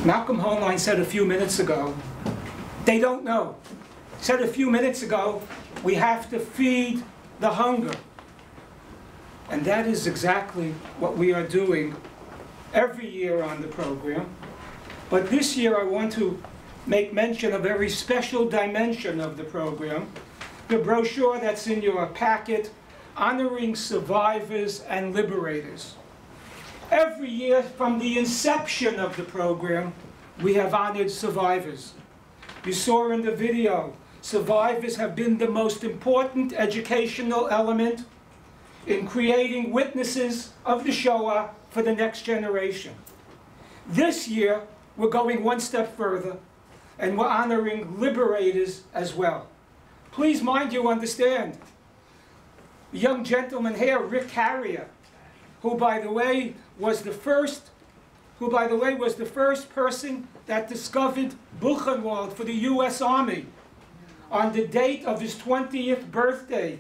Malcolm Hoenlein said a few minutes ago, they don't know. Said a few minutes ago, we have to feed the hunger. And that is exactly what we are doing every year on the program. But this year I want to make mention of a very special dimension of the program. The brochure that's in your packet, Honoring Survivors and Liberators. Every year from the inception of the program, we have honored survivors. You saw in the video, survivors have been the most important educational element in creating witnesses of the Shoah for the next generation. This year, we're going one step further, and we're honoring liberators as well. Please mind you understand, the young gentleman here, Rick Harrier, who by the way was the first person that discovered Buchenwald for the U.S. Army on the date of his 20th birthday,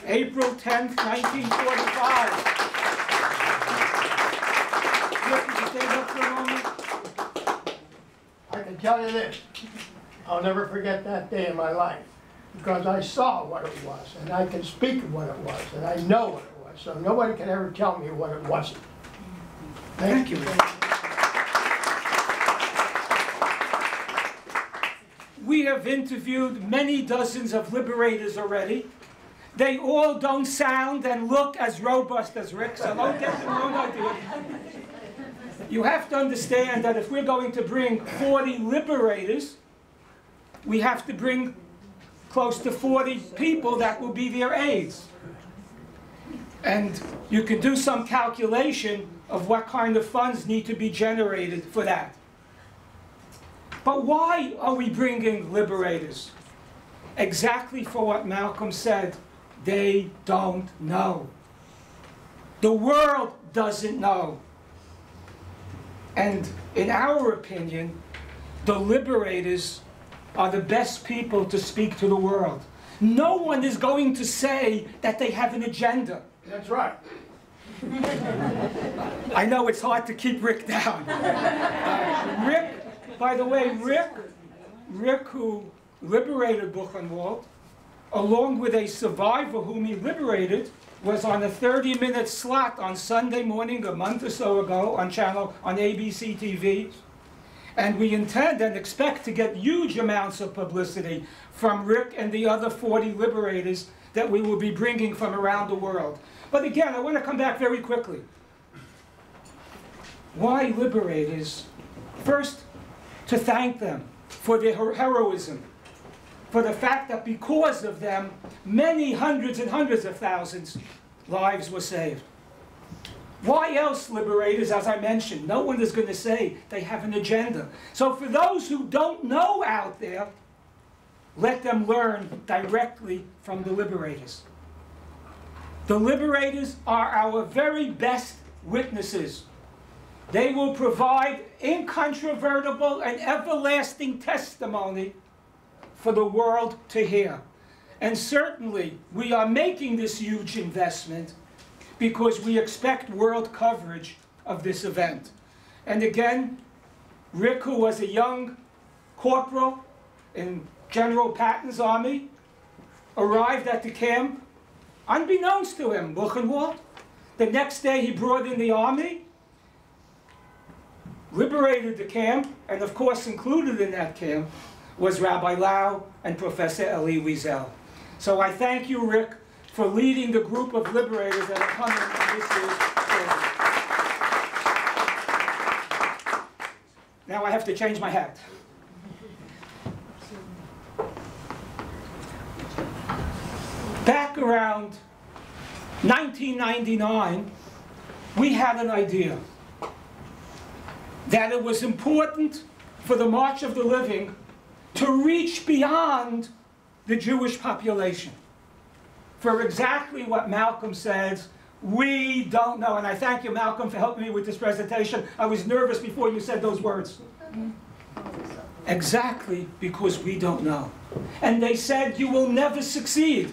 April 10th, 1945. Rick, could you stand up for a moment? I can tell you this, I'll never forget that day in my life, because I saw what it was, and I can speak of what it was, and I know what it was, so nobody can ever tell me what it wasn't. Thank you. We have interviewed many dozens of liberators already. They all don't sound and look as robust as Rick, so don't get the wrong idea. You have to understand that if we're going to bring 40 liberators, we have to bring close to 40 people that will be their aides. And you can do some calculation of what kind of funds need to be generated for that. But why are we bringing liberators? Exactly for what Malcolm said, they don't know. The world doesn't know. And in our opinion, the liberators are the best people to speak to the world. No one is going to say that they have an agenda. That's right. I know it's hard to keep Rick down. Rick, by the way, Rick who liberated Buchenwald, along with a survivor whom he liberated, was on a 30-minute slot on Sunday morning a month or so ago on ABC TV. And we intend and expect to get huge amounts of publicity from Rick and the other 40 liberators that we will be bringing from around the world. But again, I want to come back very quickly. Why liberators? First, to thank them for their heroism, for the fact that because of them, many hundreds and hundreds of thousands lives were saved. Why else liberators? As I mentioned, no one is going to say they have an agenda. So for those who don't know out there, let them learn directly from the liberators. The liberators are our very best witnesses. They will provide incontrovertible and everlasting testimony for the world to hear. And certainly, we are making this huge investment because we expect world coverage of this event. And again, Rick, who was a young corporal in General Patton's army, arrived at the camp, unbeknownst to him, Buchenwald. The next day he brought in the army, liberated the camp, and of course included in that camp was Rabbi Lau and Professor Elie Wiesel. So I thank you, Rick, for leading the group of liberators that are coming on this year's program. Now I have to change my hat. Back around 1999, we had an idea that it was important for the March of the Living to reach beyond the Jewish population. For exactly what Malcolm says, we don't know. And I thank you, Malcolm, for helping me with this presentation. I was nervous before you said those words. Exactly because we don't know. And they said, you will never succeed.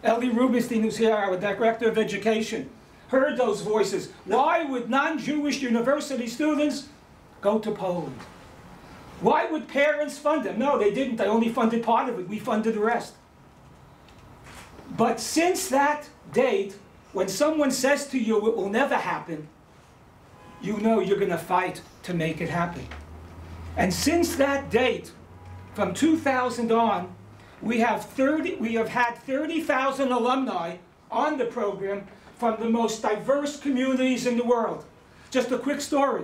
Elie Rubinstein, who's here, our Director of Education, heard those voices. Why would non-Jewish university students go to Poland? Why would parents fund them? No, they didn't. They only funded part of it. We funded the rest. But since that date, when someone says to you it will never happen, you know you're going to fight to make it happen. And since that date, from 2000 on, we have had 30,000 alumni on the program from the most diverse communities in the world. Just a quick story.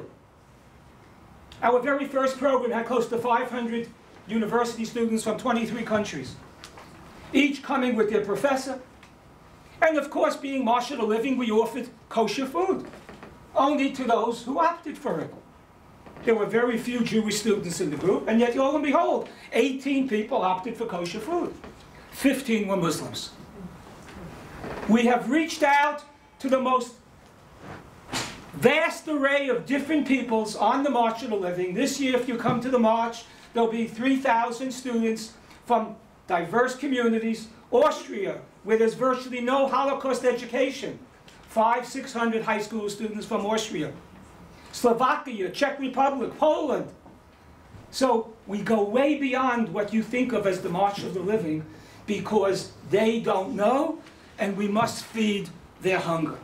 Our very first program had close to 500 university students from 23 countries, each coming with their professor. And of course, being Marshall of Living, we offered kosher food, only to those who opted for it. There were very few Jewish students in the group, and yet, lo and behold, 18 people opted for kosher food. 15 were Muslims. We have reached out to the most vast array of different peoples on the March of the Living. This year, if you come to the march, there'll be 3,000 students from diverse communities. Austria, where there's virtually no Holocaust education. 500-600 high school students from Austria. Slovakia, Czech Republic, Poland. So we go way beyond what you think of as the March of the Living, because they don't know, and we must feed their hunger.